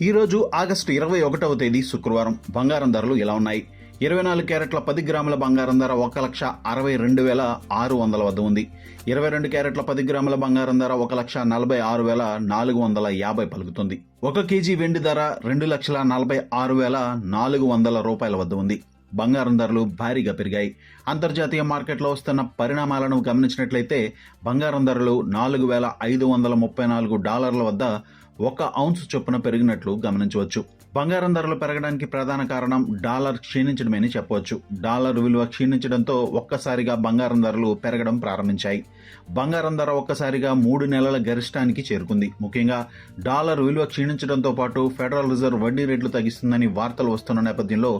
ఈరోజు ఆగస్టు 21వ తేదీ శుక్రవారం. బంగారం ధరలు ఇలా ఉన్నాయి. 24 క్యారెట్ల 10 గ్రాముల బంగారం ధర 1,62,600 వద్ద ఉంది. 22 క్యారెట్ల 10 గ్రాముల బంగారం ధర 1,46,450 పలుకుతుంది. 1 కేజీ వెండి ధర 2,46,400 రూపాయల వద్ద ఉంది. బంగారం ధరలు భారీగా పెరిగాయి. అంతర్జాతీయ మార్కెట్లో వస్తున్న పరిణామాలను గమనించినట్లయితే బంగారం ధరలు $4,534 వద్ద 1 ఔన్స్ చొప్పున పెరిగినట్లు గమనించవచ్చు. బంగారం ధరలు పెరగడానికి ప్రధాన కారణం డాలర్ క్షీణించడమని చెప్పవచ్చు. డాలర్ విలువ క్షీణించడంతో ఒక్కసారిగా బంగారం ధరలు పెరగడం ప్రారంభించాయి. బంగారం ధర ఒక్కసారిగా 3 నెలల గరిష్టానికి చేరుకుంది. ముఖ్యంగా డాలర్ విలువ క్షీణించడంతో పాటు ఫెడరల్ రిజర్వ్ వడ్డీ రేట్లు తగ్గిస్తుందని వార్తలు వస్తున్న నేపథ్యంలో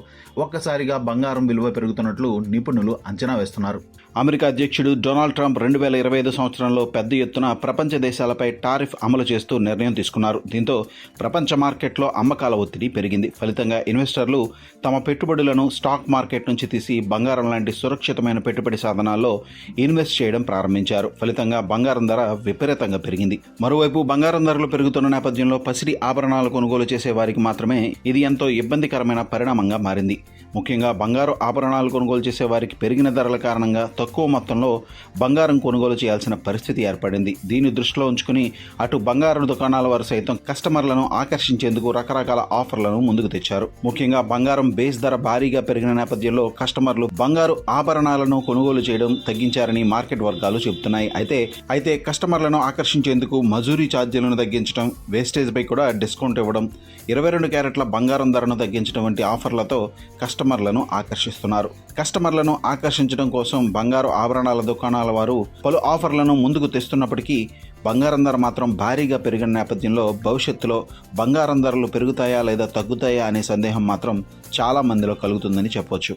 ఒక్కసారిగా బంగారం విలువ పెరుగుతున్నట్లు నిపుణులు అంచనా వేస్తున్నారు. అమెరికా అధ్యక్షుడు డొనాల్డ్ ట్రంప్ 2025 సంవత్సరంలో పెద్ద ఎత్తున ప్రపంచ దేశాలపై టారిఫ్ అమలు చేస్తూ నిర్ణయం తీసుకున్నారు. దీంతో ప్రపంచ మార్కెట్లో అమ్మకాల ఒత్తిడి పెరిగింది. ఫలితంగా ఇన్వెస్టర్లు తమ పెట్టుబడులను స్టాక్ మార్కెట్ నుంచి తీసి బంగారం లాంటి సురక్షితమైన పెట్టుబడి సాధనాల్లో ఇన్వెస్ట్ చేయడం ప్రారంభించారు. ఫలితంగా బంగారం ధర విపరీతంగా పెరిగింది. మరోవైపు బంగారం ధరలు పెరుగుతున్న నేపథ్యంలో పసిడి ఆభరణాలు కొనుగోలు చేసే వారికి మాత్రమే ఇది ఎంతో ఇబ్బందికరమైన పరిణామంగా మారింది. ముఖ్యంగా బంగారు ఆభరణాలు కొనుగోలు చేసే వారికి పెరిగిన ధరల కారణంగా తక్కువ మొత్తంలో బంగారం కొనుగోలు చేయాల్సిన పరిస్థితి ఏర్పడింది. దీన్ని దృష్టిలో ఉంచుకుని అటు బంగారు దుకాణాల వారు సైతం కస్టమర్లను ఆకర్షించేందుకు రకరకాల ఆఫర్లను ముందుకు తెచ్చారు. ముఖ్యంగా బంగారం బేస్ ధర భారీగా పెరిగిన నేపథ్యంలో కస్టమర్లు బంగారు ఆభరణాలను కొనుగోలు చేయడం తగ్గించారని మార్కెట్ వర్గాలు చెబుతున్నాయి. అయితే కస్టమర్లను ఆకర్షించేందుకు మజూరీ ఛార్జీలను తగ్గించడం, వేస్టేజ్ పై కూడా డిస్కౌంట్ ఇవ్వడం, 22 క్యారెట్ల బంగారం ధరను తగ్గించడం వంటి ఆఫర్లతో కస్టమర్లను ఆకర్షిస్తున్నారు. కస్టమర్లను ఆకర్షించడం కోసం బంగారు ఆభరణాల దుకాణాల వారు పలు ఆఫర్లను ముందుకు తెస్తున్నప్పటికీ బంగారం ధర మాత్రం భారీగా పెరిగిన నేపథ్యంలో భవిష్యత్తులో బంగారం ధరలు పెరుగుతాయా లేదా తగ్గుతాయా అనే సందేహం మాత్రం చాలా మందిలో కలుగుతుందని చెప్పొచ్చు.